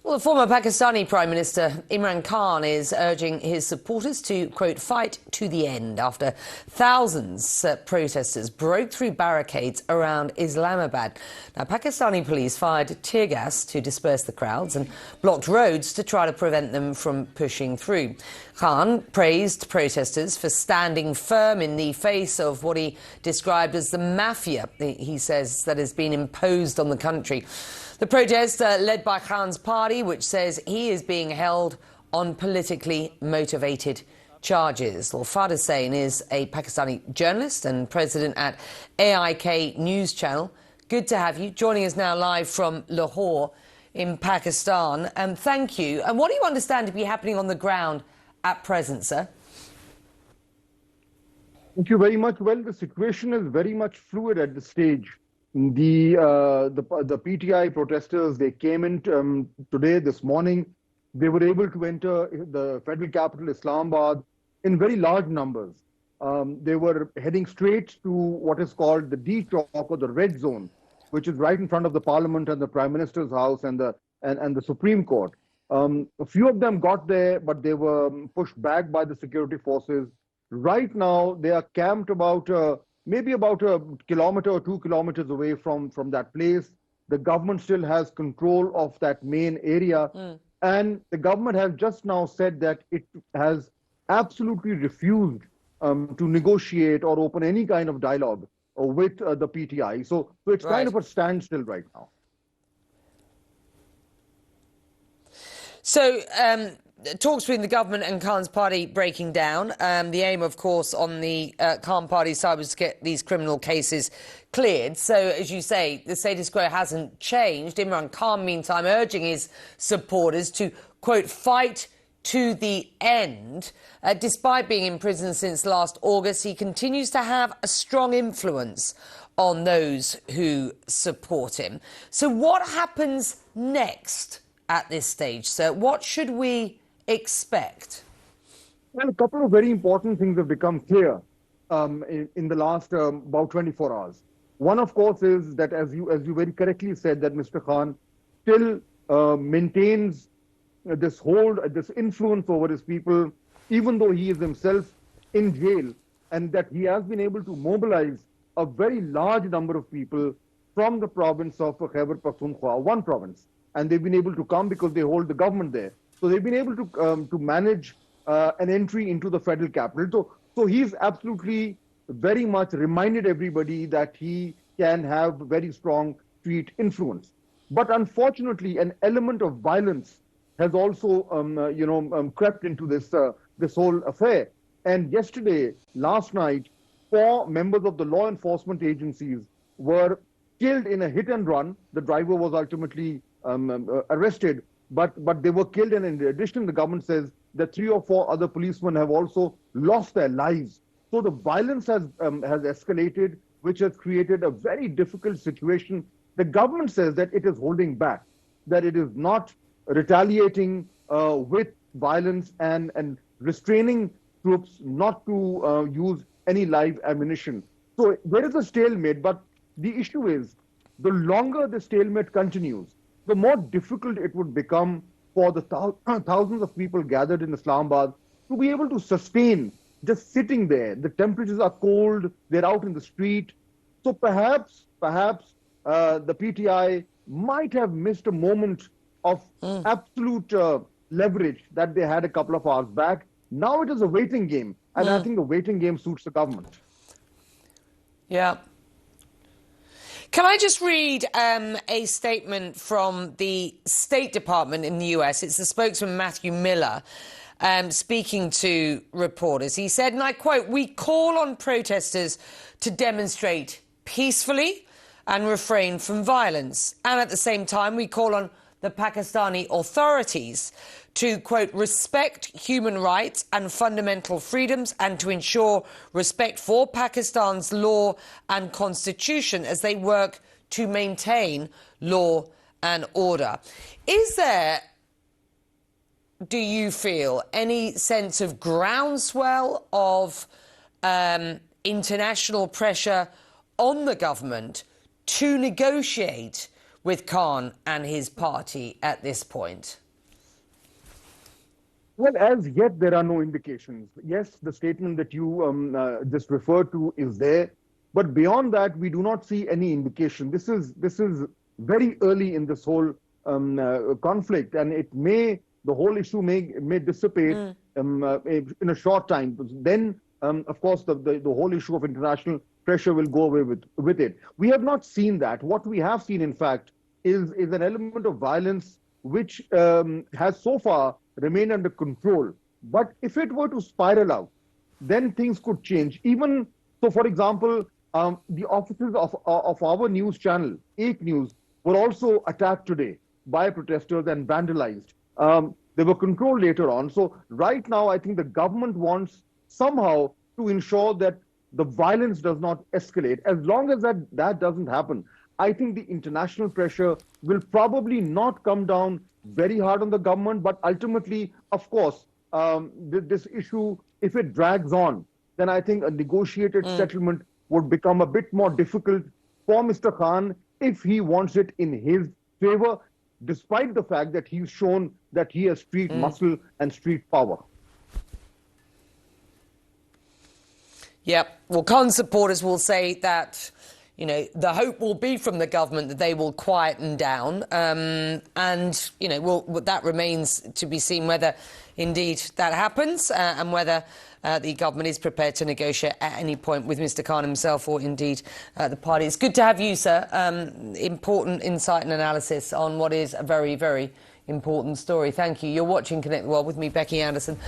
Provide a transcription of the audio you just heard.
Well, the former Pakistani Prime Minister Imran Khan is urging his supporters to, quote, fight to the end after thousands of protesters broke through barricades around Islamabad. Now, Pakistani police fired tear gas to disperse the crowds and blocked roads to try to prevent them from pushing through. Khan praised protesters for standing firm in the face of what he described as the mafia, he says, that has been imposed on the country. The protest led by Khan's party, which says he is being held on politically motivated charges. Well, Fahad Hussain is a Pakistani journalist and president at Aik News channel. Good to have you. Joining us now live from Lahore in Pakistan. Thank you. And what do you understand to be happening on the ground at present, sir? Thank you very much. Well, the situation is very much fluid at this stage. The PTI protesters, they came in today, this morning. They were able to enter the federal capital, Islamabad, in very large numbers. They were heading straight to what is called the D Chalk or the Red Zone, which is right in front of the Parliament and the Prime Minister's house and the Supreme Court. A few of them got there, but they were pushed back by the security forces. Right now, they are camped maybe about a kilometer or 2 kilometers away from that place. The government still has control of that main area. And the government has just now said that it has absolutely refused to negotiate or open any kind of dialogue with the PTI. So it's kind of a standstill right now. So, talks between the government and Khan's party breaking down. The aim, of course, on the Khan party side was to get these criminal cases cleared. So, as you say, the status quo hasn't changed. Imran Khan, meantime, urging his supporters to, quote, fight to the end. Despite being in prison since last August, he continues to have a strong influence on those who support him. So what happens next at this stage, sir? What should we expect? Well, a couple of very important things have become clear in the last about 24 hours. One, of course, is that, as you very correctly said, that Mr. Khan still maintains this hold, this influence over his people, even though he is himself in jail, and that he has been able to mobilize a very large number of people from the province of Khyber Pakhtunkhwa, one province, and they've been able to come because they hold the government there. So they've been able to manage an entry into the federal capital. So he's absolutely very much reminded everybody that he can have very strong street influence. But unfortunately, an element of violence has also, crept into this whole affair. And last night, 4 members of the law enforcement agencies were killed in a hit and run. The driver was ultimately arrested, but they were killed, and in addition, the government says that 3 or 4 other policemen have also lost their lives. So the violence has escalated, which has created a very difficult situation. The government says that it is holding back, that it is not retaliating with violence and restraining troops not to use any live ammunition. So there is a stalemate, but the issue is, the longer the stalemate continues, the more difficult it would become for the thousands of people gathered in Islamabad to be able to sustain just sitting there. The temperatures are cold, they're out in the street. So perhaps the PTI might have missed a moment of absolute leverage that they had a couple of hours back. Now it is a waiting game, and I think the waiting game suits the government. Yeah. Can I just read a statement from the State Department in the US? It's the spokesman, Matthew Miller, speaking to reporters. He said, and I quote, "We call on protesters to demonstrate peacefully and refrain from violence. And at the same time, we call on the Pakistani authorities to, quote, respect human rights and fundamental freedoms and to ensure respect for Pakistan's law and constitution as they work to maintain law and order." Is there, do you feel, any sense of groundswell of international pressure on the government to negotiate with Khan and his party at this point? Well, as yet, there are no indications. Yes, the statement that you just referred to is there, but beyond that, we do not see any indication. This is very early in this whole conflict, and the whole issue may dissipate in a short time. Then, of course, the whole issue of international pressure will go away with it. We have not seen that. What we have seen, in fact, is an element of violence which has so far remain under control. But if it were to spiral out, then things could change. Even so, for example, the offices of our news channel, Aik News, were also attacked today by protesters and vandalized. They were controlled later on. So right now, I think the government wants somehow to ensure that the violence does not escalate. As long as that doesn't happen, I think the international pressure will probably not come down very hard on the government, but ultimately, of course, this issue, if it drags on, then I think a negotiated settlement would become a bit more difficult for Mr. Khan if he wants it in his favor, despite the fact that he's shown that he has street muscle and street power. Yep. Well, Khan supporters will say that, the hope will be from the government that they will quieten down. And, that remains to be seen whether indeed that happens and whether the government is prepared to negotiate at any point with Mr. Khan himself or indeed the party. It's good to have you, sir. Important insight and analysis on what is a very, very important story. Thank you. You're watching Connect the World with me, Becky Anderson.